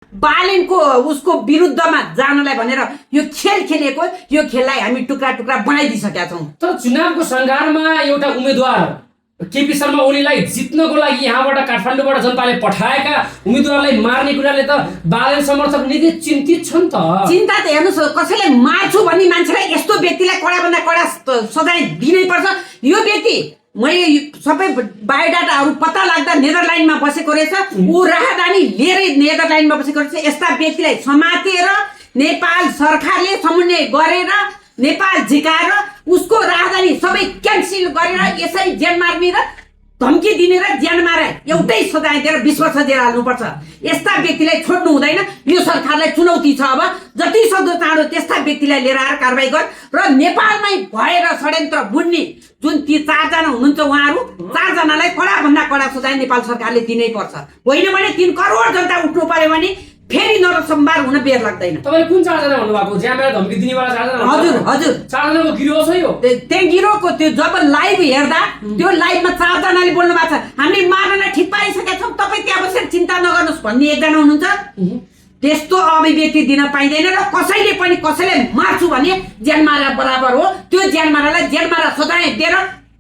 बालेनको उसको विरुद्धमा जानलाई भनेर यो खेल खेलेको, यो खेललाई हामी टुक्रा टुक्रा बनाइदिइसकेका छौँ। तर चुनावको सङ्घारमा एउटा उम्मेदवार केपी शर्मा ओलीलाई जित्नको लागि यहाँबाट काठमाडौँबाट जनताले पठाएका उम्मेदवारलाई मार्ने कुराले त बालेन समर्थक निकै चिन्तित छन् त। चिन्ता त हेर्नुहोस्, कसैले मार्छु भन्ने मान्छेलाई यस्तो व्यक्तिलाई कडाभन्दा कडा सजाय दिनै पर्छ। यो व्यक्ति मैले सबै बायोडाटाहरू पत्ता लाग्दा नेदरल्यान्डमा बसेको रहेछ, ऊ राहदानी लिएरै नेदरल्यान्डमा बसेको रहेछ। यस्ता व्यक्तिलाई समातेर नेपाल सरकारले समन्वय गरेर नेपाल झिकाएर उसको राजधानी सबै क्यान्सिल गरेर यसरी ज्यान मार्ने र धम्की दिने र ज्यान मारे एउटै सजाय दिएर 20 वर्ष जेल हाल्नुपर्छ। यस्ता व्यक्तिलाई छोड्नु हुँदैन। यो सरकारलाई चुनौती छ, अब जति सक्दो चाँडो त्यस्ता व्यक्तिलाई लिएर आएर कारबाही गर र नेपालमै भएर षड्यन्त्र बुन्ने जुन ती 4 जना हुनुहुन्छ, उहाँहरू 4 जनालाई कडाभन्दा कडा सजाय नेपाल सरकारले दिनै पर्छ। होइन भने 3 करोड जनता उठ्नु पर्यो भने फेरि नरसम्भार हुन बेर लाग्दैन। तपाईले कुन 4 जना भन्नुभएको? ज्यानलाई धम्की दिनेवाला 4 जना? हजुर हजुर, 4 जनाको गिरोह छ यो। त्यही गिरोहको त्यो जब लाइभ हेर्दा त्यो लाइभमा 4 जनाले बोल्नु भएको छ, हामीले मार्नलाई ठिक पारिसकेका छौँ, तपाईँ त्यहाँ बसेर चिन्ता नगर्नुहोस् भन्ने एकजना हुनुहुन्छ। त्यस्तो अभिव्यक्ति दिन पाइँदैन र कसैले पनि कसैलाई मार्छु भने ज्यान मारा बराबर हो। त्यो ज्यान मारालाई ज्यान मारा सजाय दिएर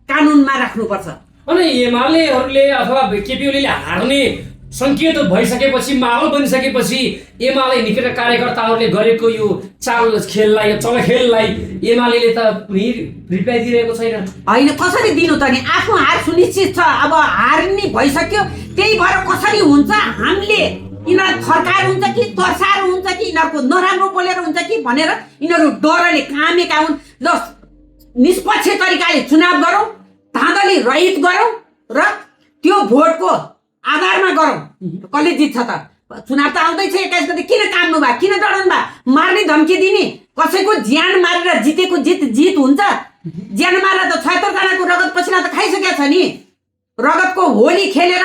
कानुनमा राख्नुपर्छ। अनि एमालेहरूले अथवा केपी ओलीले हार्ने सङ्केत भइसकेपछि, माहौल बनिसकेपछि एमाले निकै कार्यकर्ताहरूले गरेको यो चाल खेललाई, यो चलखेललाई एमाले त रिप्लाई दिइरहेको छैन। होइन, कसरी दिनु त नि? आफ्नो हार सुनिश्चित छ, अब हार्ने भइसक्यो। त्यही भएर कसरी हुन्छ, हामीले यिनीहरू फर्काएर हुन्छ कि तर्साएर हुन्छ कि यिनीहरूको नराम्रो बोलेर हुन्छ कि भनेर यिनीहरू डरले कामेका हुन्। ल, निष्पक्ष तरिकाले चुनाव गरौँ, धाँधली रहित गरौँ र त्यो भोटको आधारमा गरौँ। कसले जित्छ त? चुनाव त आउँदैछ 21 गते, किन काम्नु भयो, किन डराउनु भयो? मार्ने धम्की दिने, कसैको ज्यान मारेर जितेको जित हुन्छ? ज्यान मारेर त 76 जनाको रगत पसिना त खाइसकेको छ नि। रगतको होली खेलेर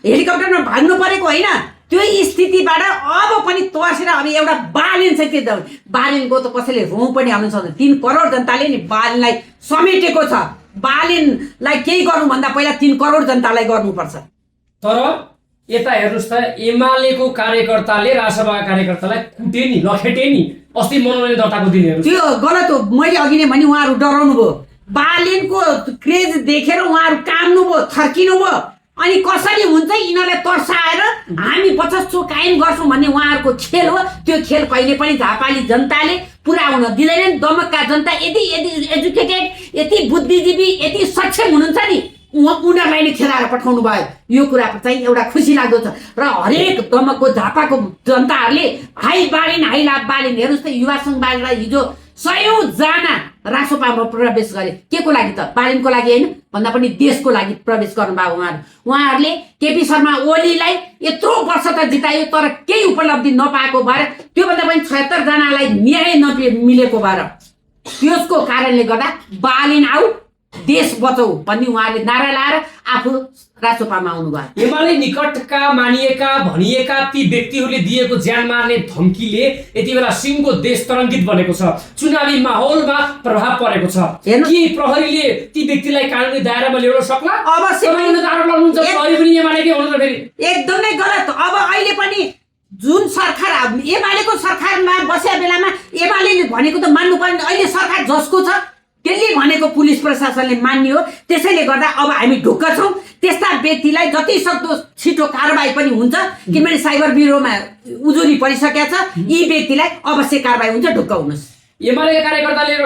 हेलिकप्टरमा भाग्नु परेको होइन। त्यो स्थितिबाट अब पनि तर्सेर अब एउटा बालेन छ के बालेनको त कसैले रोँ पनि हाल्नु सक्दैन। 3 करोड जनताले नि बालेनलाई समेटेको छ। बालेनलाई केही गर्नुभन्दा पहिला 3 करोड जनतालाई गर्नुपर्छ। तर यता हेर्नुहोस् त, एमालेको कार्यकर्ताले राजसभाका कार्यकर्तालाई कुटे नि, लखेटे नि। अस्ति मनोनयन दर्ताको दिन हेर्नुहोस्, त्यो गलत हो। मैले अघि नै भने उहाँहरू डराउनु भयो, बालेनको क्रेज देखेर उहाँहरू काम्नु भयो, थर्किनु भयो। अनि कसरी हुन्छ यिनीहरूलाई तर्साएर हामी 50 कायम गर्छौँ भन्ने उहाँहरूको खेल हो। त्यो खेल कहिले पनि झापाली जनताले पुरा हुन दिँदैनन्। दमकका जनता यति एजुकेटेड, यति बुद्धिजीवी, यति सक्षम हुनुहुन्छ नि, उनीहरूलाई नै खेलाएर पठाउनु भयो। यो कुरा चाहिँ एउटा खुसी लाग्दो छ। र हरेक दमकको झापाको जनताहरूले हाई बालेन हाई लाभ बालेन हेर्नुहोस् त, युवा सङ्घ बालेनलाई हिजो 100 जना रासोपामा प्रवेश गरे। के को लागि त? बालेनको लागि होइन, भन्दा पनि देशको लागि प्रवेश गर्नुभयो उहाँहरूले। केपी शर्मा ओलीलाई यत्रो वर्ष त जितायो, तर केही उपलब्धि नपाएको भएर, त्योभन्दा पनि 76 जनालाई न्याय नमिलेको भएर, त्यसको कारणले गर्दा बालेन आऊ देश बचाऊ भन्ने उहाँले नारा लाएर आफू राजसभामा आउनुभयो। एमाले निकटका मानिएका भनिएका ती व्यक्तिहरूले दिएको ज्यान मार्ने धम्कीले यति बेला सिंहको देश तरङ्गित बनेको छ। चुनावी माहौलमा प्रभाव परेको छ। के प्रहरीले ती व्यक्तिलाई कानुनी दायरामा ल्याउन सक्ला? अवश्य आरोप लाग्नुहुन्छ, प्रहरी पनि एमालेकै हुनु त फेरि एकदमै गलत। अब अहिले पनि जुन सरकार एमालेको सरकारमा बसेका बेलामा एमालेले भनेको त मान्नु पर्ने। अहिले सरकार जसको छ त्यसले भनेको पुलिस प्रशासनले मान्ने हो। त्यसैले गर्दा अब हामी ढुक्क छौँ। त्यस्ता व्यक्तिलाई जति सक्दो छिटो कारबाही पनि हुन्छ, किनभने साइबर ब्युरोमा उजुरी परिसकेको छ। यी व्यक्तिलाई अवश्य कारबाही हुन्छ, ढुक्क हुनुहोस्। एमालेका कार्यकर्ताले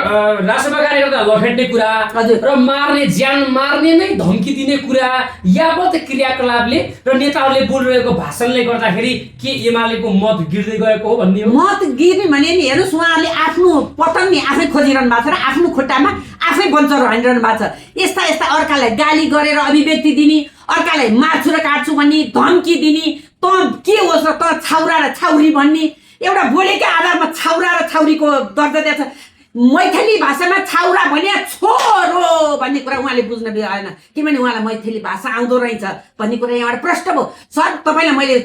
राजसभा कार्यकर्ता लखेट्ने कुरा र मार्ने, ज्यान मार्ने नै धम्की दिने कुरा, यावत क्रियाकलापले र नेताहरूले बोलिरहेको भाषणले गर्दाखेरि के एमालेको मत गिर्दै गएको हो भन्ने हो? मत गिर्ने भने नि हेर्नुहोस्, उहाँहरूले आफ्नो पतन नि आफै खोजिरहनु भएको छ र आफ्नो खुट्टामा आफै बन्चरो हानिरहनु भएको छ। यस्ता यस्ता अर्कालाई गाली गरेर अभिव्यक्ति दिने, अर्कालाई मार्छु र काट्छु भन्ने, धम्की दिने, त के होस् र त छाउरा र छाउरी भन्ने, एउटा बोलेकै आधारमा छाउरा र छाउरीको दर्जा दिएको छ। मैथिली भाषामा छाउरा भने छोरो भन्ने कुरा उहाँले बुझ्न भएन, किनभने उहाँलाई मैथिली भाषा आउँदो रहेछ भन्ने कुरा यहाँबाट प्रश्न भयो। सर, तपाईँलाई मैले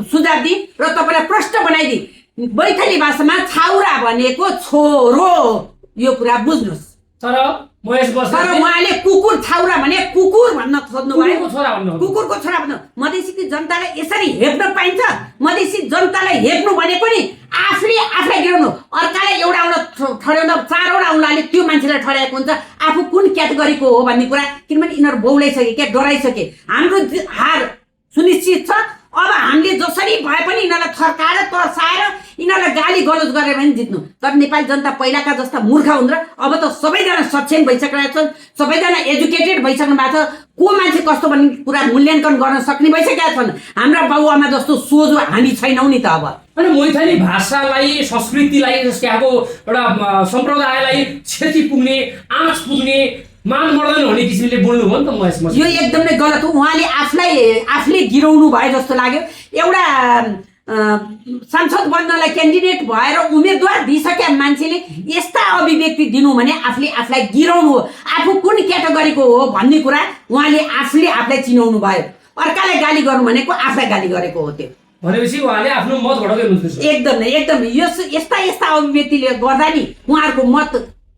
सुझाव दिएँ र तपाईँलाई प्रश्न बनाइदिएँ। मैथिली भाषामा छाउरा भनेको छोरो, यो कुरा बुझ्नुहोस्। तर महेश तर बस्नेतले उहाँले कुकुर छाउरा भने कुकुर भन्न खोज्नु भयो। कुकुरको छोरा भन्नु कुकुरको छोरा भन्नु। मधेसी जनतालाई यसरी हेप्न पाइन्छ? मधेसी जनतालाई हेप्नु भनेको नि आफूलाई गिराउनु, अर्कालाई एउटा ठड्याउँदा 4 वटा औँलाले त्यो मान्छेलाई ठड्याएको हुन्छ। आफू कुन क्याटेगोरीको हो भन्ने कुरा, किनभने यिनीहरू बौलाइसके, क्या डराइसके। हाम्रो हार सुनिश्चित छ। अब हामीले जसरी भए पनि यिनीहरूलाई थर्काएर तर्साएर यिनीहरूलाई गाली गलौज गरेर पनि जित्नु। तर नेपाली जनता पहिलाका जस्ता मूर्ख हुन् र अब त सबैजना सक्षम भइसकेका छन्, सबैजना एजुकेटेड भइसक्नु भएको छ। को मान्छे कस्तो भन्ने कुरा मूल्याङ्कन गर्न सक्ने भइसकेका छन्। हाम्रा बाबुआमा जस्तो सोझो हामी छैनौँ नि त। अब अनि मैथली भाषालाई, संस्कृतिलाई, त्यहाँको एउटा सम्प्रदायलाई क्षति पुग्ने, आँच पुग्ने, मान मर्दैन भन्ने किसिमले बोल्नुभयो नि त महेश बस्नेत। यो एकदमै गलत हो। उहाँले आफूले गिराउनु भयो जस्तो लाग्यो। एउटा सांसद बन्नलाई क्यान्डिडेट भएर उम्मेदवार दिइसकेका मान्छेले यस्ता अभिव्यक्ति दिनु भने आफूलाई गिराउनु हो। आफू कुन क्याटेगोरीको हो भन्ने कुरा उहाँले आफूलाई चिनाउनु भयो। अर्कालाई गाली गर्नु भनेको आफूलाई गाली गरेको हो। त्यो भनेपछि उहाँले आफ्नो मत घटाउँदै हुनुहुन्छ। एकदमै यस्ता अभिव्यक्तिले गर्दा नि उहाँहरूको मत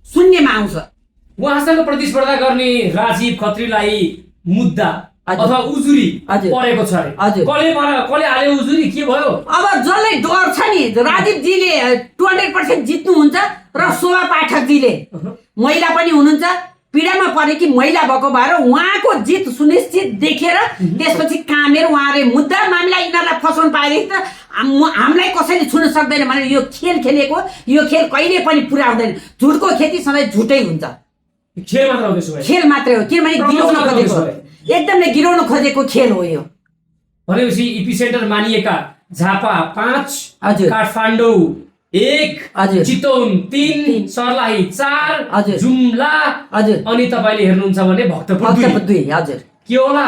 शून्यमा आउँछ। उहाँसँग प्रतिस्पर्धा गर्ने राजीव खत्रीलाई मुद्दा अथवा उजुरी परेको छ अरे। कसले हाल्यो उजुरी, के भयो? अब जसलाई डर छ नि, राजीवजीले 200% जित्नुहुन्छ र शोभा पाठकजीले महिला पनि हुनुहुन्छ, पीडामा परे कि महिला भएको भएर उहाँको जित सुनिश्चित देखेर त्यसपछि कामेर उहाँले मुद्दा मामिला यिनीहरूलाई फसाउनु पाएदेखि त हामीलाई कसैले छुन सक्दैन भनेर यो खेल खेलेको। यो खेल कहिले पनि पुरा हुँदैन। झुटको खेती सधैँ झुटै हुन्छ। खेल मात्रै हो, किनभने गिराउन खोजेको, एकदमै गिराउन खोजेको खेल हो यो। भनेपछि इपिसेन्टर मानिएका झापा 5, काठमाडौँ 1, चितवन 3, सर्लाही 4, जुम्ला अनि तपाईले हेर्नुहुन्छ भने भक्तपुर 2। हजुर, के होला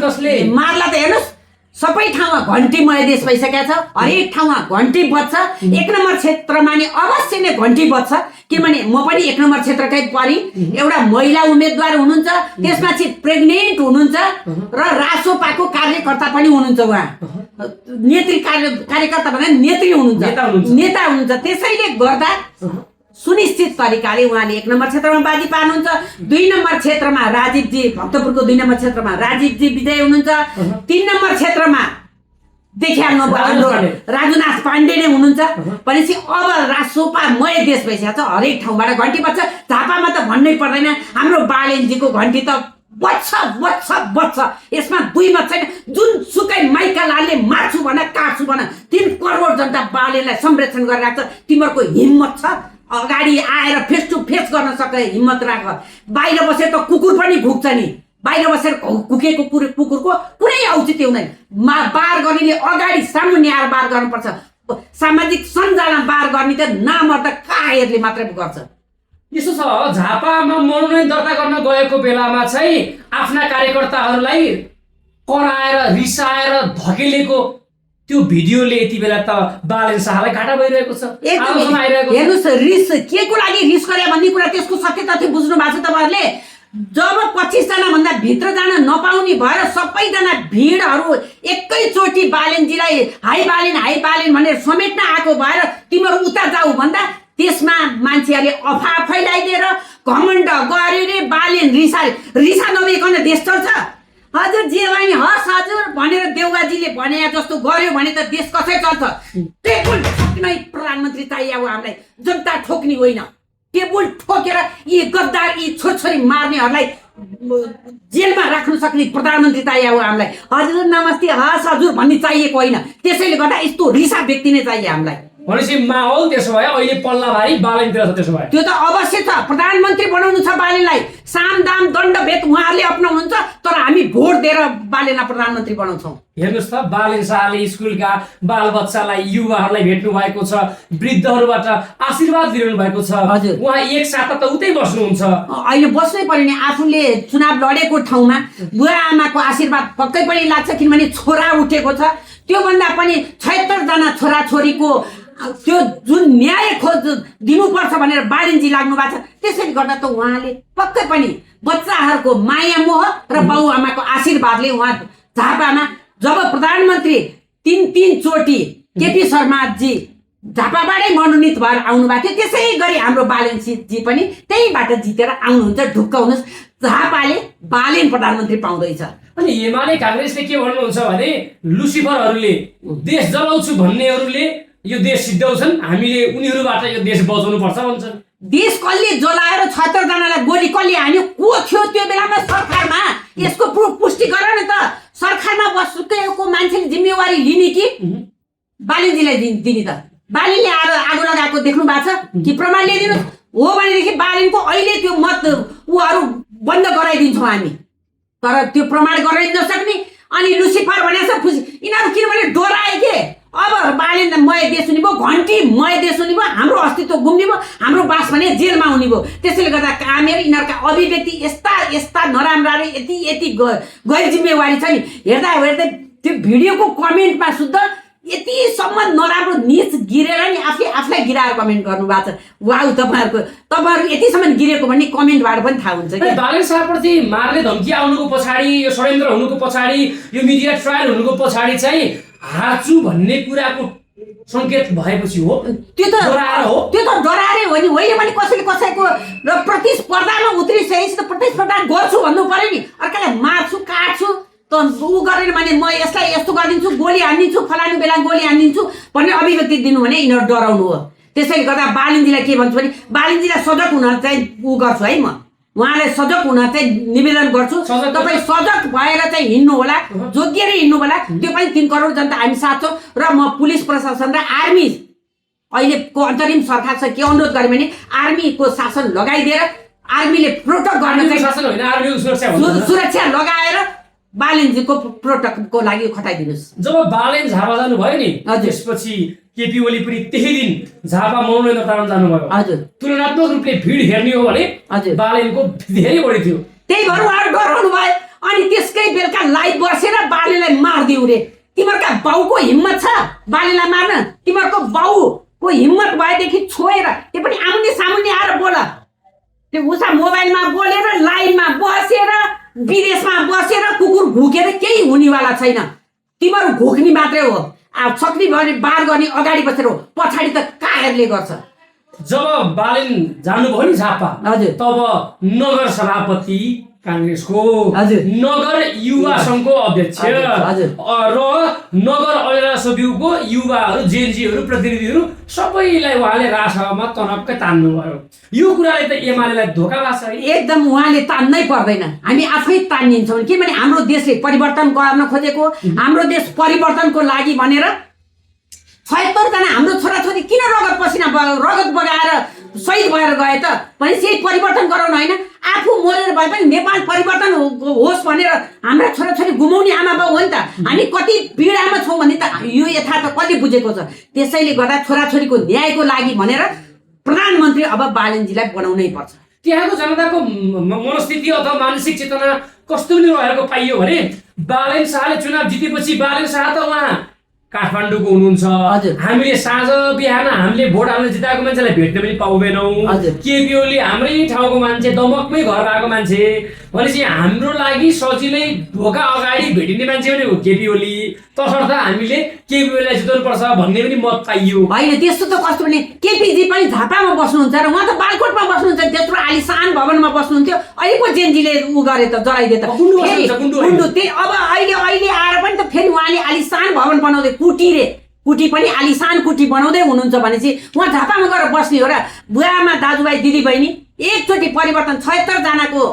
कसले मार्ला त हेर्नुहोस्, सबै ठाउँमा घन्टी मयदेश भइसकेको छ। हरेक ठाउँमा घन्टी बज्छ। 1 नम्बर क्षेत्रमा नि अवश्य नै घन्टी बज्छ, किनभने म पनि 1 नम्बर क्षेत्रकै परि। एउटा महिला उम्मेदवार हुनुहुन्छ, त्यसमाथि प्रेग्नेन्ट हुनुहुन्छ र रासोपाको कार्यकर्ता पनि हुनुहुन्छ। उहाँ नेत्री कार्यकर्ता भने नेत्री हुनुहुन्छ, नेता हुनुहुन्छ। त्यसैले गर्दा सुनिश्चित तरिकाले उहाँले 1 नम्बर क्षेत्रमा बाजी पार्नुहुन्छ। 2 नम्बर क्षेत्रमा राजीवजी, भक्तपुरको 2 नम्बर क्षेत्रमा राजीवजी विजय हुनुहुन्छ। 3 नम्बर क्षेत्रमा देखिहाल्नु हाम्रो राजुनाथ पाण्डे नै हुनुहुन्छ। भनेपछि अब रासोपामय देश भइसकेको छ। हरेक ठाउँबाट घन्टी बज्छ। झापामा त भन्नै पर्दैन, हाम्रो बालेनजीको घन्टी त बच्छ। यसमा 2 मत छैन। जुनसुकै माइका लालले मार्छु भन, काट्छु भन, 3 करोड जनता बालेनलाई संरक्षण गरिरहेको छ। तिमीहरूको हिम्मत छ, अगाडि आएर फेस टु फेस गर्न सक्ने हिम्मत राख। बाहिर बसेर त कुकुर पनि भुक्छ नि। बाहिर बसेर कुकेको कुकुरको कुनै औचित्य हुँदैन। बार गर्नेले अगाडि सामुन्ने आएर बार गर्नुपर्छ। सामाजिक सञ्जालमा बार गर्ने त नामर्द कायरले मात्रै गर्छ। यसो छ, झापामा मनोनयन दर्ता गर्न गएको बेलामा चाहिँ आफ्ना कार्यकर्ताहरूलाई कराएर रिसाएर धकेलेको त्यो भिडियोले यति बेला त बालेन शाहलाई घाटा भइरहेको छ। हेर्नुहोस्, रिस के को लागि रिस गरे भन्ने कुरा, त्यसको सत्य तथ्य बुझ्नु भएको छ तपाईँहरूले। जब 25 जना भन्दा भित्र जान नपाउने भएर सबैजना भिडहरू एकैचोटि बालेनजीलाई हाई बालेन भनेर समेट्न आएको भएर तिमीहरू उता जाऊ भन्दा त्यसमा मान्छेहरूले अफवाह फैलाइदिएर घमण्ड गर्यो रे। बालेन रिसा नभइकन देश चल्छ? हजुर जे भने हस् हजुर भनेर देउवाजीले भने जस्तो गर्यो भने त देश कसै चल्छ? टेबुल ठोक्नै प्रधानमन्त्री चाहियो हामीलाई, जनता ठोक्ने होइन। टेबुल ठोकेर यी गद्दार, यी छोरछोरी मार्नेहरूलाई जेलमा राख्न सक्ने प्रधानमन्त्री चाहियो हामीलाई। हजुर नमस्ते, हस् हजुर भन्ने चाहिएको होइन। त्यसैले गर्दा यस्तो रिसा व्यक्ति नै चाहियो हामीलाई। भनेपछि माहौल त्यसो भए अहिले पल्लाभारी बालेनतिर छ। त्यसो भए त्यो त अवश्य छ। प्रधानमन्त्री बनाउनु छ बालेनलाई। साम दाम दण्ड भेद उहाँहरूले अपनाउनुहुन्छ, तर हामी भोट दिएर बालेनलाई प्रधानमन्त्री बनाउँछौँ। हेर्नुहोस् त, बालेन शाहले स्कुलका बालबच्चालाई, युवाहरूलाई भेट्नु भएको छ, वृद्धहरूबाट आशीर्वाद लिनु भएको छ। उहाँ एक साता त उतै बस्नुहुन्छ। अहिले बस्नै पर्यो नि। आफूले चुनाव लडेको ठाउँमा बुवा आमाको आशीर्वाद पक्कै पनि लाग्छ, किनभने छोरा उठेको छ। त्योभन्दा पनि 76 जना छोराछोरीको त्यो जुन न्याय खोज दिनुपर्छ भनेर बालेनजी लाग्नु भएको छ। त्यसैले गर्दा त उहाँले पक्कै पनि बच्चाहरूको माया मोह र बाबुआमाको आशीर्वादले उहाँ झापामा जब प्रधानमन्त्री 3 चोटि केपी शर्माजी झापाबाटै मनोनित भएर आउनु भएको थियो। त्यसै गरी हाम्रो बालेनजी पनि त्यहीबाट जितेर आउनुहुन्छ। ढुक्क हुनुहोस्, झापाले बालेन प्रधानमन्त्री पाउँदैछ। अनि एमाले काङ्ग्रेसले के भन्नुहुन्छ भने लुसिफरहरूले देश जलाउँछु भन्नेहरूले यो देश सिद्ध्याउँछन्, हामीले उनीहरूबाट यो देश बचाउनु पर्छ भन्छन्। देश कसले जलाएर 76 जनालाई गोली कसले हान्यो, को थियो त्यो बेलामा सरकारमा, यसको पुष्टि गर न त। सरकारमा बसेको मान्छेले जिम्मेवारी लिने कि बालेनजीलाई दिने त? बालेनले आगो लगाएको देख्नु भएको छ कि प्रमाण ल्याइदिनुहोस्। हो भनेदेखि बालेनको अहिले त्यो मत उहरू बन्द गराइदिन्छौँ हामी, तर त्यो प्रमाण गराइदिन सक्ने। अनि लुसिफर भनेको छ यिनीहरू किनभने डराए के, अब बालेन मय देश हुने भयो, घन्टी मय देश हुने भयो, हाम्रो अस्तित्व गुम्ने भयो, हाम्रो बास भने जेलमा हुने भयो। त्यसैले गर्दा कामेर यिनीहरूका अभिव्यक्ति यस्ता नराम्रा र यति गैर जिम्मेवारी छ नि। हेर्दा हेर्दै त्यो भिडियोको कमेन्टमा शुद्ध यतिसम्म नराम्रो निच गिरेर नि आफूलाई गिराएर कमेन्ट गर्नुभएको छ। वाउ, तपाईँहरू यतिसम्म गिरेको भन्ने कमेन्टबाट पनि थाहा हुन्छ कि बालेन शाहप्रति मार्ने धम्की आउनुको पछाडि, यो षड्यन्त्र हुनुको पछाडि, यो मिडिया ट्रायल हुनुको पछाडि चाहिँ हार्छु भन्ने कुराको सङ्केत भएपछि हो। त्यो त डराएरै हो नि। होइन भने कसैले कसैको र प्रतिस्पर्धामा उत्रिसकेपछि त प्रतिस्पर्धा गर्छु भन्नु पर्यो नि। अर्कालाई मार्छु काट्छु त ऊ गरेन भने म यसलाई यस्तो गरिदिन्छु, गोली हानिदिन्छु, फलानु बेला गोली हानिदिन्छु भन्ने अभिव्यक्ति दिनु भने यिनीहरू डराउनु हो। त्यसैले गर्दा बालेनजीलाई के भन्छु भने बालेनजीलाई सजग हुन चाहिँ ऊ गर्छु है, म उहाँलाई सजग हुन चाहिँ निवेदन गर्छु। तपाईँ सजग भएर चाहिँ हिँड्नु होला, जोगिएर हिँड्नु होला। त्यो पनि 3 करोड जनता हामी साथ छौँ। र म पुलिस प्रशासन र आर्मी अहिलेको अन्तरिम सरकार छ के अनुरोध गरेँ भने आर्मीको शासन लगाइदिएर आर्मीले प्रोटेक्ट गर्न चाहिँ सुरक्षा लगाएर बालेनजीको प्रोटेक्टको लागि खटाइदिनुहोस्। जब बालेन झापा जानुभयो नि, त्यसपछि केपी ओली पनि त्यही दिन झापा मनोनयन दर्तामा जानुभयो। हजुर, तुलनात्मक रूपले भिड हेर्ने हो भने बालेनको धेरै बढी थियो। त्यही भएर उहाँहरू डराउनु भयो। अनि त्यसकै बेलुका लाइभ बसेर बालेनलाई मारिदिउ रे। तिमीहरूका बाउको हिम्मत छ बालेनलाई मार्न? तिमीहरूको बाउको हिम्मत भएदेखि छोएर त्यो पनि आमुने सामुने आएर बोल। त्यो उषा मोबाइलमा बोलेर लाइभमा बसेर विदेशमा बसेर कुकुर भुकेर केही हुनेवाला छैन। तिमीहरू घोक्ने मात्रै हो। सक्ने भने बार गर्ने अगाडि बसेर हो, पछाडि त कायरले गर्छ। जब बालेन जानुभयो नि झापा, हजुर, तब नगर सभापति काङ्ग्रेसको, नगर युवा सङ्घको अध्यक्ष र नगर अयलासब्युको युवाहरू, जेएनजीहरू, प्रतिनिधिहरू सबैलाई उहाँले राजसभामा तनक्कै तान्नुभयो। यो कुराले त एमालेलाई धोका लाग्छ। एकदम उहाँले तान्नै पर्दैन, हामी आफै तानिन्छौँ। किनभने हाम्रो देशले परिवर्तन गर्न खोजेको, हाम्रो देश परिवर्तनको लागि भनेर 76 जना हाम्रो छोराछोरी किन रगत बगाएर शहीद भएर गए त? भनेपछि परिवर्तन गराउनु होइन, आफू मरेर भए पनि नेपाल परिवर्तन होस् भनेर हाम्रा छोराछोरी गुमाउने आमा बाउ हो नि त। हामी कति पीडामा छौँ भने त यो यथार्थ कति बुझेको छ। त्यसैले गर्दा छोराछोरीको न्यायको लागि भनेर प्रधानमन्त्री अब बालेनजीलाई बनाउनै पर्छ। त्यहाँको जनताको मनस्थिति अथवा मानसिक चेतना कस्तो पनि रहेको पाइयो भने बालेन शाहले चुनाव जितेपछि बालेन शाह त उहाँ काठमाडौँको हुनुहुन्छ। हामीले साँझ बिहान हामीले भोट हाल्न जिताएको मान्छेलाई भेट्न पनि पाउँदैनौँ। केपी ओली हाम्रै ठाउँको मान्छे, दमकमै घर भएको मान्छे भनेपछि हाम्रो लागि सजिलै ढोका अगाडि भेटिने मान्छे पनि हो केपी ओली। तसर्थ हामीले केपी ओलीलाई जिताउनु पर्छ भन्ने पनि मत पाइयो। होइन त्यस्तो त कस्तो भने केपीजी पनि झापामा बस्नुहुन्छ र उहाँ त बालकोटमा बस्नुहुन्छ। त्यत्रो आलिसान भवनमा बस्नुहुन्थ्यो। अहिले पो जेएनजीले उ गरे त, जलाइदिए त कुण्डु। त्यही अब अहिले आएर पनि त फेरि उहाँले आलिसान भवन बनाउँदै कुटी पनि आलिसान कुटी बनाउँदै हुनुहुन्छ भनेपछि उहाँ झापामा गएर बस्ने हो र? बुवामा दाजुभाइ दिदीबहिनी एकचोटि परिवर्तन 76 जनाको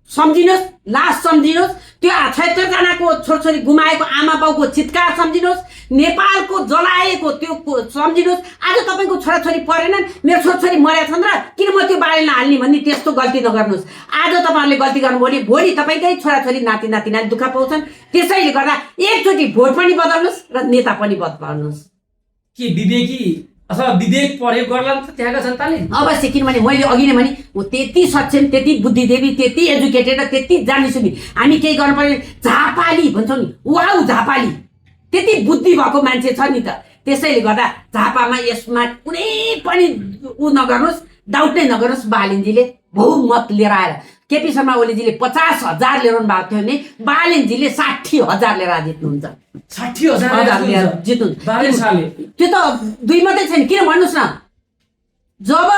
सम्झिनुहोस्, लास सम्झिनुहोस्, त्यो 76 जनाको छोरछोरी गुमाएको आमा बाउको चित्कार सम्झिनुहोस्, नेपालको जलाएको त्यो सम्झिनुहोस्। आज तपाईँको छोराछोरी परेनन्, मेरो छोराछोरी मरेका छन् र किन म त्यो बारेमा हाल्ने भन्ने त्यस्तो गल्ती नगर्नुहोस्। आज तपाईँहरूले गल्ती गर्नुभयो भने भोलि तपाईँकै छोराछोरी नाति नातिनाले दुःख पाउँछन्। त्यसैले गर्दा एकचोटि भोट पनि बदल्नुहोस् र नेता पनि बदल्नुहोस्। के विवेकी अथवा विवेक प्रयोग गर्ला त त्यहाँका जनताले? अवश्य, किनभने मैले अघि नै भने ऊ त्यति सक्षम, त्यति बुद्धिदेवी, त्यति एजुकेटेड र त्यति जानिसुनी। हामी केही गर्नु पर्यो झापाली भन्छौँ नि, वाउ झापाली, त्यति बुद्धि भएको मान्छे छ नि त। त्यसैले गर्दा झापामा यसमा कुनै पनि ऊ नगर्नुहोस्, डाउट नै नगर्नुहोस्। बालेनजीले बहुमत लिएर आएर केपी शर्मा ओलीजीले 50,000 लिएर भएको थियो भने बालेनजीले 60,000 लिएर जित्नुहुन्छ। 60,000 लिएर जित्नुहुन्छ। बालेन शाहले। त्यो त दुई मात्रै छैन, किन भन्नुहोस् न, जब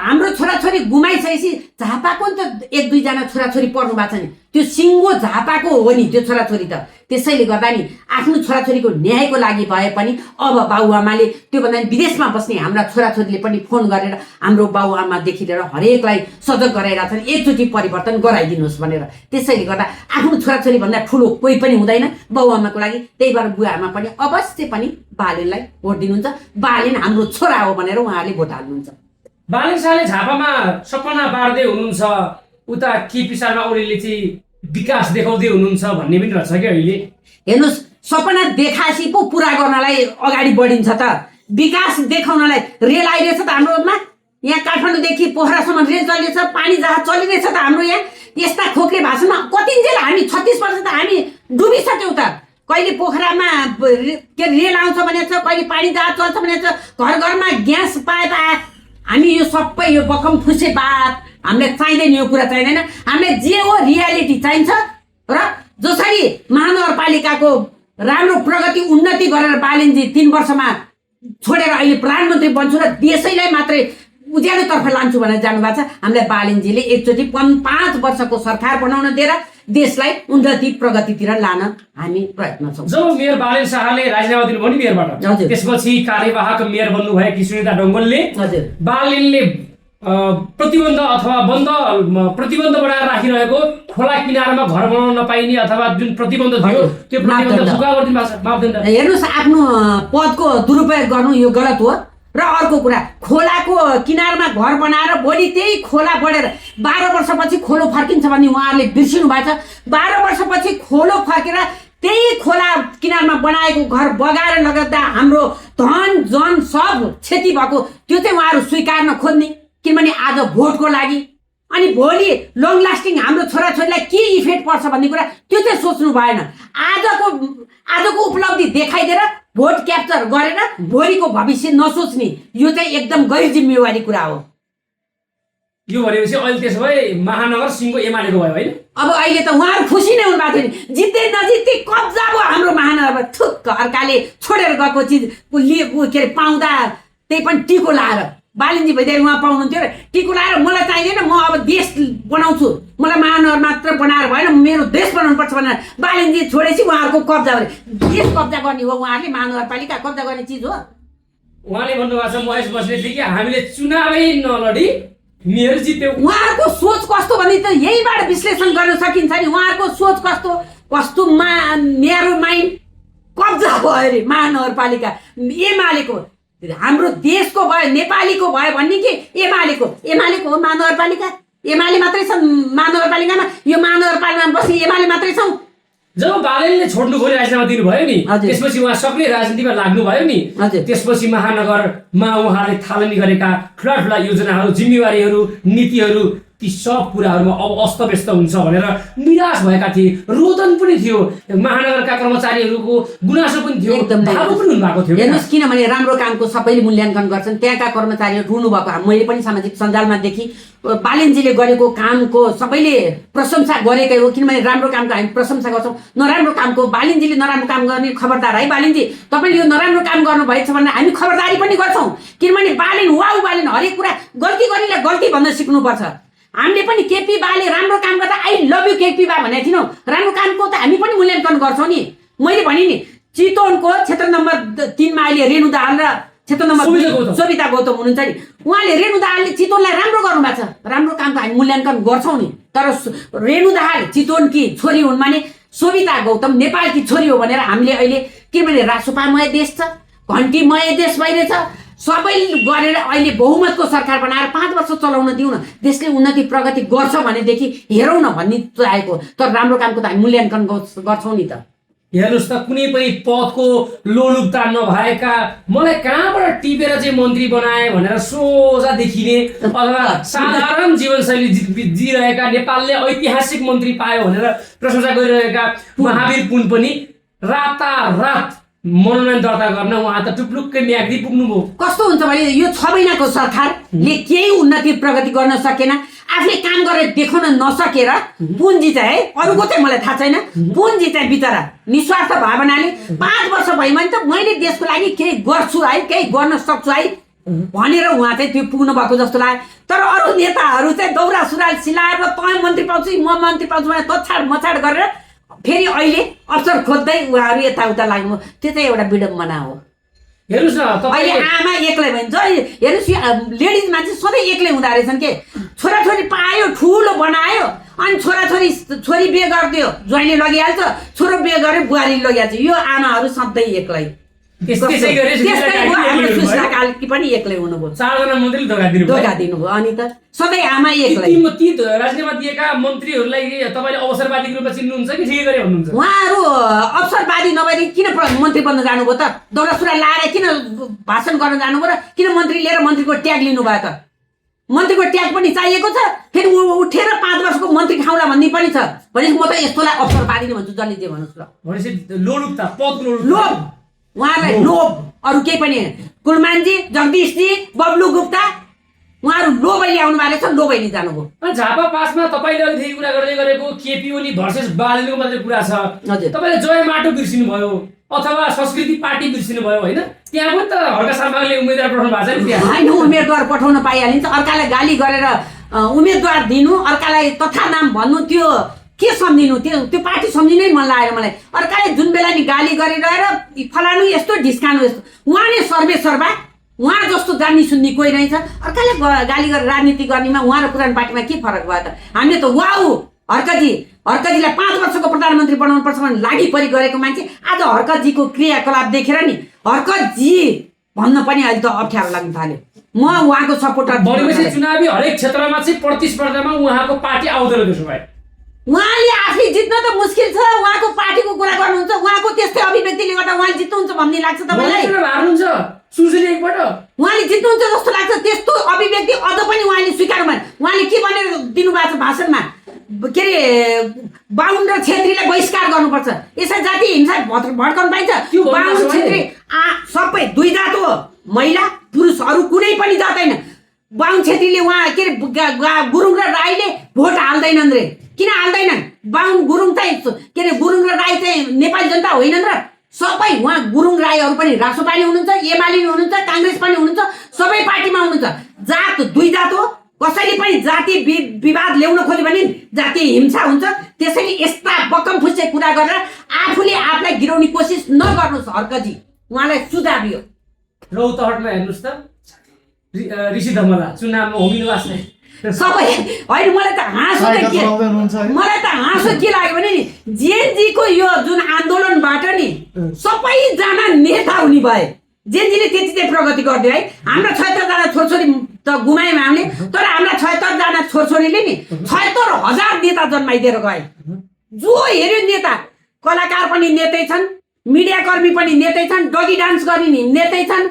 हाम्रो छोराछोरी गुमाइसकेपछि झापाको नि त 1-2 जना छोराछोरी पढ्नु भएको छ नि, त्यो सिङ्गो झापाको हो नि त्यो छोराछोरी त। त्यसैले गर्दा नि आफ्नो छोराछोरीको न्यायको लागि भए पनि अब बाबुआमाले त्योभन्दा नि विदेशमा बस्ने हाम्रा छोराछोरीले पनि फोन गरेर हाम्रो बाबुआमादेखि लिएर हरेकलाई सजग गराइरहेको छन्, एकचोटि परिवर्तन गराइदिनुहोस् भनेर। त्यसैले गर्दा आफ्नो छोराछोरी भन्दा ठुलो कोही पनि हुँदैन बाबुआमाको लागि। त्यही भएर बुवाआमा पनि अवश्य पनि बालेनलाई भोट दिनुहुन्छ। बालेन हाम्रो छोरा हो भनेर उहाँहरूले भोट हाल्नुहुन्छ। बालेन शाहले झापामा सपना बाँड्दै हुनुहुन्छ, उता केपी शर्मा ओलीले चाहिँ विकास देखाउँदै हुनुहुन्छ भन्ने पनि रहेछ क्या अहिले। हेर्नुहोस्, सपना देखाएपछि पो पुरा गर्नलाई अगाडि बढिन्छ त। विकास देखाउनलाई रेल आइरहेछ त हाम्रोमा, यहाँ काठमाडौँदेखि पोखरासम्म रेल चलिरहेछ, पानी जहाज चलिरहेछ त हाम्रो यहाँ। यस्ता खोक्रे भाषणमा कतिन्जेल हामी 36% त हामी डुबिसक्यौँ त। कहिले पोखरामा के रेल आउँछ भनेको छ, कहिले पानी जहाज चल्छ भनेको छ, घर घरमा ग्यास पाए त हामी यो सबै यो बकम फुसे बात हामीलाई चाहिँदैन, यो कुरा चाहिँदैन। हामीलाई जे हो रियालिटी चाहिन्छ र जसरी महानगरपालिकाको राम्रो प्रगति उन्नति गरेर बालेनजी 3 वर्षमा छोडेर अहिले प्रधानमन्त्री बन्छु र देशैलाई मात्रै उज्यालोतर्फ लान्छु भनेर जानुभएको छ। हामीलाई बालेनजीले एकचोटि 5 वर्षको सरकार बनाउन दिएर देशलाई उन्नति प्रगतितिर लान हामी प्रयत्न छौँ। जब मेयर बालेन शाहले राजीनामा दिनुभयो नि मेयरबाट, त्यसपछि कार्यवाहक मेयर बन्नुभएकी सुनिता डङ्गलले बालेनले प्रतिबन्ध अथवा प्रतिबन्ध बनाएर राखिरहेको खोला किनारमा घर बनाउन नपाइने अथवा जुन प्रतिबन्ध थियो त्यो प्रतिबन्ध फुका गरिदिनु भएको छ मापदण्ड। हेर्नुहोस्, आफ्नो पदको दुरुपयोग गर्नु यो गलत हो। र अर्को कुरा, खोलाको किनारमा घर बनाएर भोलि त्यही खोला बढेर 12 वर्षपछि खोलो फर्किन्छ भन्ने उहाँहरूले बिर्सिनु भएको छ। 12 वर्षपछि खोलो फर्केर त्यही खोला किनारमा बनाएको घर बगाएर लगाउँदा हाम्रो धन जन सब क्षति भएको त्यो चाहिँ उहाँहरू स्वीकार्न खोज्ने, किनभने आज भोटको लागि। अनि भोलि लङ लास्टिङ हाम्रो छोराछोरीलाई के इफेक्ट पर्छ भन्ने कुरा त्यो चाहिँ सोच्नु भएन। आजको उपलब्धि देखाइदिएर भोट क्याप्चर गरेर भोलिको भविष्य नसोच्ने, यो चाहिँ एकदम गैर जिम्मेवारी कुरा हो। यो भनेपछि अहिले त्यसो भए महानगर सिङ्गो एमालेको भयो होइन? अब अहिले त उहाँहरू खुसी नै हुनुभएको थियो नि, जित्दै नजित्दै कब्जा भयो हाम्रो महानगरमा। थुक्क अर्काले छोडेर गएको चिज के अरे पाउँदा त्यही पनि टिको लाएर बालेनजी भइदिएर उहाँ पाउनुहुन्थ्यो र टिको लाएर मलाई चाहिँदैन, म अब देश बनाउँछु, मलाई महानगर मात्र बनाएर भएन, मेरो देश बनाउनु पर्छ भनेर बालेनजी छोडेपछि उहाँहरूको कब्जा गरे। देश कब्जा गर्ने हो उहाँहरूले, महानगरपालिका कब्जा गर्ने चिज हो। उहाँले भन्नुभएको छ महेश बस्नेतले हामीले चुनावै नलडी मेयर जित्यो। उहाँहरूको सोच कस्तो भन्ने त यहीबाट विश्लेषण गर्न सकिन्छ नि। उहाँहरूको सोच कस्तो मेरो माइन्ड कब्जा भयो अरे महानगरपालिका एमालेको, हाम्रो देशको भयो, नेपालीको भयो भन्ने कि एमालेको हो महानगरपालिका। एमाले मात्रै छ महानगरपालिकामा, यो महानगरपालिकामा बस्ने एमाले मात्रै छौँ। जब बालेनले छोड्नु खोइ राजीनामा दिनुभयो नि, त्यसपछि उहाँ सक्रिय राजनीतिमा लाग्नुभयो नि, त्यसपछि महानगरमा उहाँले थालनी गरेका ठुला योजनाहरू, जिम्मेवारीहरू, नीतिहरू ती सब कुराहरूमा अब अस्तव्यस्त हुन्छ भनेर निराश भएका थिए। रोदन पनि थियो, महानगरका कर्मचारीहरूको गुनासो पनि थियो, भावुक पनि हुनुभएको थियो। हेर्नुहोस्, किनभने राम्रो कामको सबैले मूल्याङ्कन गर्छन्, त्यहाँका कर्मचारीहरू रुनु भएको मैले पनि सामाजिक सञ्जालमा देखि। बालेनजीले गरेको कामको सबैले प्रशंसा गरेकै हो, किनभने राम्रो कामको हामी प्रशंसा गर्छौँ। नराम्रो कामको बालेनजीले नराम्रो काम गर्ने खबरदार है बालेनजी, तपाईँले यो नराम्रो काम गर्नुभएछ भने हामी खबरदारी पनि गर्छौँ। किनभने बालेन हरेक कुरा गल्ती गर्नेलाई गल्ती भन्न सिक्नुपर्छ। हामीले पनि केपी बाले राम्रो काम गर्दा आई लभ यु केपी बा भनेको थिएनौँ। राम्रो कामको त हामी पनि मूल्याङ्कन गर्छौँ नि। मैले भने नि चितवनको क्षेत्र नम्बर 3 मा अहिले रेणु दाहाल र क्षेत्र नम्बर 2 सविता गौतम हुनुहुन्छ नि, उहाँले रेणु दाहालले चितवनलाई राम्रो गर्नुभएको छ। राम्रो कामको हामी मूल्याङ्कन गर्छौँ नि। तर रेणु दाहाल चितवनकी छोरी हुन् भने सविता गौतम नेपालकी छोरी हो भनेर हामीले अहिले, किनभने रासोपामय देश छ, घन्टीमय देश भइरहेछ, सबै गरेर अहिले बहुमतको सरकार बनाएर 5 वर्ष चलाउन दिउँ न, देशले उन्नति प्रगति गर्छ भनेदेखि हेरौँ न भन्ने चाहेको। तर राम्रो कामको त हामी मूल्याङ्कन गर्छौँ नि त। हेर्नुहोस् त, कुनै पनि पदको लोलुपता नभएका मलाई कहाँबाट टिपेर चाहिँ मन्त्री बनाए भनेर सोझा देखिने अथवा साधारण जीवनशैली जिइरहेका, नेपालले ऐतिहासिक मन्त्री पायो भनेर प्रशंसा गरिरहेका महावीर पुन पनि रातारात मनोनयन दर्ता गर्न उहाँ त टुप्लुक्कै म्याग्दी पुग्नुभयो। कस्तो हुन्छ भने यो 6 महिनाको सरकारले केही उन्नति प्रगति गर्न सकेन, आफूले काम गरेर देखाउन नसकेर पुन्जी चाहिँ है अरूको चाहिँ मलाई थाहा छैन, पुन्जी चाहिँ बिचरा निस्वार्थ भावनाले 5 वर्ष भएमा त मैले देशको लागि केही गर्छु है, केही गर्न सक्छु है भनेर उहाँ चाहिँ त्यो पुग्नु भएको जस्तो लाग्यो। तर अरू नेताहरू चाहिँ दौरा सुरुवाल सिलाएर तँ मन्त्री पाउँछु म मन्त्री पाउँछु भने तोछाड मछाड गरेर फेरि अहिले अवसर खोज्दै उहाँहरू यताउता लाग्नु, त्यो चाहिँ एउटा विडम्बना हो। हेर्नुहोस् न अहिले आमा एक्लै भइन्छ, हेर्नुहोस् लेडिज मान्छे सधैँ एक्लै हुँदो रहेछन् के, छोराछोरी पायो ठुलो बनायो अनि छोरी बिहे गरिदियो ज्वाइँले लगिहाल्छ, छोरो बिहे गर्यो बुहारीले लगिहाल्छ, यो आमाहरू सधैँ एक्लै। त्यसै गरी सुशीला कालकी पनि एक्लै हुनुभयो, 4 जना मन्त्रीले धोका दिनुभयो। अनि त सधैँ आमा एक्लै। ती राजीनामा दिएका मन्त्रीहरूलाई तपाईँले अवसरवादीको रूपमा चिन्नुहुन्छ कि ठिकै गरी भन्नुहुन्छ? उहाँहरू अवसरवादी नभएर किन मन्त्री बन्न जानुभयो त? दौरा सुरुवाल लाएर किन भाषण गर्न जानुभयो र किन मन्त्री लिएर मन्त्रीको ट्याग लिनुभयो त? मन्त्रीको ट्याग पनि चाहिएको छ, फेरि उठेर 5 वर्षको मन्त्री खाउँला भन्ने पनि छ। भनेपछि म त यस्तोलाई अवसरवादी नै भन्छु, जसले जे भन्नुहोस् ल। भनेपछि लोलुपता पदको लोभ, उहाँलाई लोभ, अरू केही पनि होइन। कुलमानजी, जगदीशजी, बब्लु गुप्ता उहाँहरू लोभै ल्याउनु भएको छ, लोभै नै जानुभयो। झापा पासमा तपाईँले अलिकति कुरा गर्दै गरेको केपी ओली भर्सेस बालनको मात्रै कुरा छ। हजुर, तपाईँले जय माटो बिर्सिनु भयो अथवा संस्कृति पार्टी बिर्सिनु भयो होइन? त्यहाँ पनि त हर्का सामाङले उम्मेदवार पठाउनु भएको छ नि त्यहाँ। होइन, उम्मेदवार पठाउन पाइहालिन्छ। अर्कालाई गाली गरेर उम्मेदवार दिनु, अर्कालाई तथा नाम भन्नु, त्यो के सम्झिनु? त्यो पार्टी सम्झिनै मन लागेर मलाई। अर्काले जुन बेला नि गाली गरिरहेर फलानु यस्तो ढिस्कानु यस्तो, उहाँ नै सर्वेसर्वा, उहाँ जस्तो जान्ने सुन्ने कोही रहेछ। अर्काले गाली गरेर राजनीति गर्नेमा उहाँ र पुरानो पार्टीमा के फरक भयो त? हामीले त वाउ हर्कजीलाई 5 वर्षको प्रधानमन्त्री बनाउनु पर्छ भने लागि परि गरेको मान्छे आज हर्कजीको क्रियाकलाप देखेर नि हर्कजी भन्न पनि अहिले त अप्ठ्यारो लाग्न थाल्यो। म उहाँको सपोर्टर। भनेपछि चुनावी हरेक क्षेत्रमा चाहिँ प्रतिस्पर्धामा उहाँको पार्टी आउँदैन त्यसो भए? उहाँले आफै जित्न त मुस्किल छ, उहाँको पार्टीको कुरा गर्नुहुन्छ, उहाँको त्यस्तै अभिव्यक्तिले गर्दा उहाँले जित्नुहुन्छ भन्ने लाग्छ तपाईँलाई? हार्नुहुन्छ सुझेर एकपल्ट उहाँले जित्नुहुन्छ जस्तो लाग्छ। त्यस्तो अभिव्यक्ति अझ पनि उहाँले स्वीकार गर्नु। उहाँले के भनेर दिनुभएको छ भाषणमा? के अरे बाहुन र छेत्रीलाई बहिष्कार गर्नुपर्छ, यसै जाति हिंसा भड्काउनु पाइन्छ? बाहुन छेत्री सबै दुई जात हो, महिला पुरुष अरू कुनै पनि जात होइन। बाहुन छेत्रीले उहाँ के अरे गुरुङ र राईले भोट हाल्दैनन् रे। किन हाल्दैनन्? बाहुन गुरुङ चाहिँ के अरे गुरुङ र राई चाहिँ नेपाली जनता होइनन् र? सबै उहाँ गुरुङ राईहरू पनि रासोपाले हुनुहुन्छ, एमाले हुनुहुन्छ, काङ्ग्रेस पनि हुनुहुन्छ, सबै पार्टीमा हुनुहुन्छ। जात दुई जात हो, कसैले पनि जातीय विवाद ल्याउन खोज्यो भने जातीय हिंसा हुन्छ। त्यसैले यस्ता बकम फुस्से कुरा गरेर आफूले आफूलाई गिराउने कोसिस नगर्नुहोस् हर्कजी, उहाँलाई सुझाव यो। रौतहटमा हेर्नुहोस् त ऋषि धमला चुनावमा होमिनु भएको छ सबै होइन। मलाई त हाँसो के लाग्यो भने नि जेएनजीको यो जुन आन्दोलनबाट नि सबैजना नेता हुने भए। जेएनजीले त्यति चाहिँ प्रगति गरिदियो है। हाम्रा 76 जना छोरछोरी त गुमायौँ हामीले, तर हाम्रा 76 जना छोरछोरीले नि 76,000 नेता जन्माइदिएर गए। जो हेऱ्यो नेता, कलाकार पनि नेतै छन्, मिडियाकर्मी पनि नेतै छन्, डगी डान्स गर्ने नि नेतै छन्,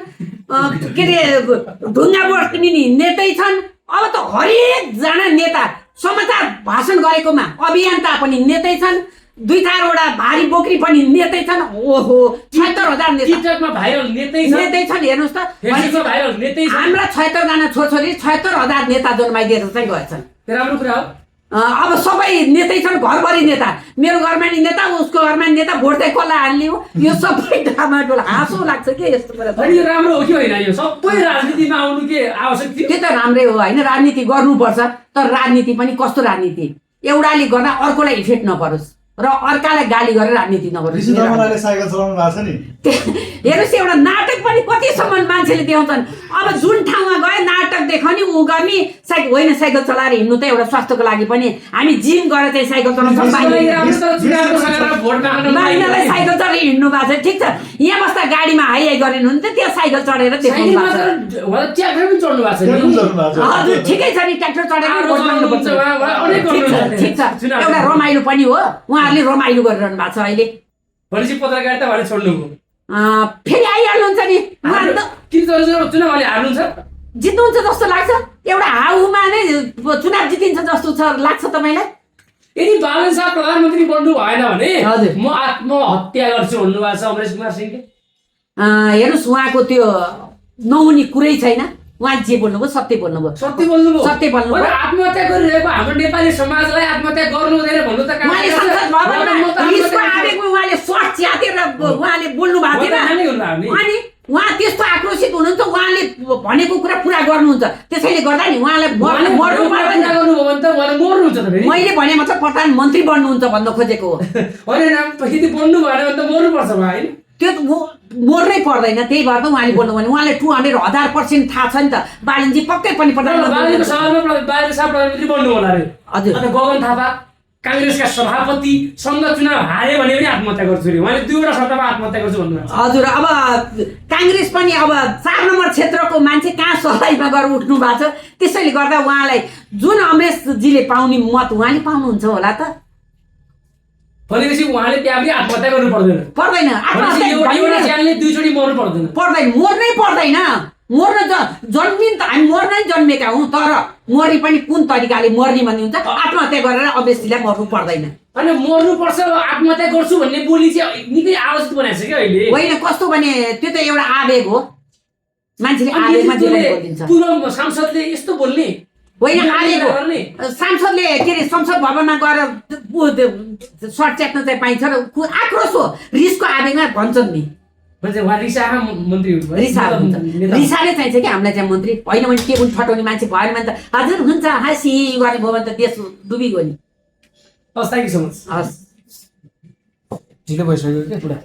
के अरे ढुङ्गा बस्ने नि नेतै छन्। अब त हरेक जना नेता, समाचार भाषण गरेकोमा अभियन्ता पनि नेतै छन्, 2-4 वटा भारी बोक्री पनि नेतै छन्। ओहो 76,000 टिकटकमा भाइरल नेतै छन्। हेर्नुहोस् त, भाइरल नेतै छन्। हाम्रा 76 जना छोरछोरी 76,000 नेता जन्माइदिएर चाहिँ गएछन्। राम्रो कुरा हो। अब सबै नेतै छन्, घरभरि नेता। मेरो घरमा नि नेता, उसको घरमा नि नेता, भोट चाहिँ कसलाई हाल्ने हो? यो सबै ड्रामा डोला हाँसो लाग्छ के यस्तो कुरा। यो राम्रो हो कि होइन? यो सबै राजनीतिमा आउनु के आवश्यक थियो? त्यो त राम्रै हो होइन, राजनीति गर्नुपर्छ। तर राजनीति पनि कस्तो राजनीति? एउटाले गर्दा अर्कोलाई इफेक्ट नपरोस् र अर्कालाई गाली गरेर राजनीति नगरोस्। साइकल चलाउनु भएको छ नि, हेर्नुहोस् एउटा नाटक पनि कतिसम्म मान्छेले देखाउँछन्। अब जुन ठाउँमा गए नाटक देखाउने ऊ गर्ने होइन। साइकल चलाएर हिँड्नु त एउटा स्वास्थ्यको लागि पनि, हामी जिम गरेर चाहिँ साइकल चलाउँछौँ, बाहिरलाई साइकल चढेर हिँड्नु भएको छ, ठिक छ। यहाँ बस्दा गाडीमा हाई गरेन भने त त्यहाँ साइकल चढेर देखाउनु भएको छ। हजुर ठिकै छ नि, ट्र्याक्टर चढेर ठिक छ, एउटा रमाइलो पनि हो। उहाँहरूले रमाइलो गरिरहनु भएको छ अहिले। भनेपछि पत्रकारिता भने छोड्नुभयो, फेरि आइहाल्नुहुन्छ नि। चुनावले हार्नुहुन्छ, जित्नुहुन्छ जस्तो लाग्छ? एउटा हाउमा नै चुनाव जितिन्छ जस्तो छ लाग्छ तपाईँलाई? यदि बालन शाह प्रधानमन्त्री बन्नु भएन भने हजुर म आत्महत्या गर्छु भन्नुभएको छ अमरेश कुमार सिंहले। हेर्नुहोस् उहाँको त्यो नहुने कुरै छैन। उहाँ जे बोल्नुभयो सत्य बोल्नुभयो। सत्य बोल्नुभयो। सत्य बोल्नुभयो। होइन, आत्महत्या गरिरहेको हाम्रो नेपाली समाजलाई आत्महत्या गर्नु हुँदैन भन्नु त कहाँ उहाँले छ? संसद भवनमा म त रिसको आत्महत्या आवेगमा उहाँले सर्ट च्यातेर उहाँले बोल्नु भएको म त नानी थिएन। हुनु हामी। अनि उहाँ त्यस्तो आक्रोशित हुनुहुन्छ, उहाँले भनेको कुरा पुरा गर्नुहुन्छ। त्यसैले गर्दा नि उहाँलाई उहाँले मर्नु कुरा पर्दैन। गर्नुभयो भने त उहाँले मर्नुहुन्छ त फेरि। मैले भने मतलब प्रधानमन्त्री बन्नुहुन्छ भन्न खोजेको हो। होइन यदि बन्नु भएन भने त मर्नुपर्छ भयो होइन? त्यो त मोर्नै पर्दैन। त्यही भएर त उहाँले बोल्नु भने उहाँले 200% थाहा छ नि त। बालिनजी पक्कै पनि प्रधानमन्त्री बाहिरको हुनुहुन्छ। सभामा बाहिरको सभा प्रधानमन्त्री बन्नु होला अरे। हजुर। अन्त गगन थापा काङ्ग्रेसका सभापति सँग चुनाव हारे भने पनि आत्महत्या गर्छु अरे। उहाँले 2वटा शब्दमा आत्महत्या गर्छु भन्नुभएको छ। हजुर। अब काङ्ग्रेस पनि अब 4 नम्बर क्षेत्रको मान्छे कहाँ सलाइमा गएर उठ्नु भएको छ। त्यसैले गर्दा उहाँलाई जुन अमरेशजीले पाउने मत उहाँले पाउनुहुन्छ होला त। भनेपछि उहाँले त्यहाँ पनि आत्महत्या गर्नु पर्दैन। पर्दैन। भनेपछि एउटा च्यानलले 2 चोटि मर्नु पर्दैन। पर्दैन, मोर्नै पर्दैन। मर्न जन्मिन त हामी मर्नै जन्मेका हौँ, तर मरि पनि कुन तरिकाले मर्ने भन्ने हुन्छ। आत्महत्या गरेर अवश्यलाई मर्नु पर्दैन। अनि मर्नुपर्छ आत्महत्या गर्छु भन्ने बोली चाहिँ निकै आलोचित बनाएको छ क्या अहिले। होइन, कस्तो भने त्यो त एउटा आवेग हो। मान्छेले आवेगमा जे पनि बोलिदिन्छ। पूर्व सांसदले यस्तो बोल्ने होइन, आवेग हो। गर्ने। सांसदले के अरे संसद भवनमा गएर सर्ट च्यात्न चाहिँ पाइन्छ र आक्रोश हो, रिसको आवेगमा भन्छन् नि। भन्छ उहाँ रिसाहा मन्त्री हुनुभयो। रिसा हुन्छ। रिसाले चाहिन्छ कि हामीलाई चाहिँ मन्त्री होइन भने के पनि ठटाउने मान्छे भएन भने त हजुर हुन्छ हाँसी गर्ने भयो भने त देश डुबिगयो नि। हस्, थ्याङ्क यू सो मच। हस्। ढिलो भइसक्यो क्या पुरा।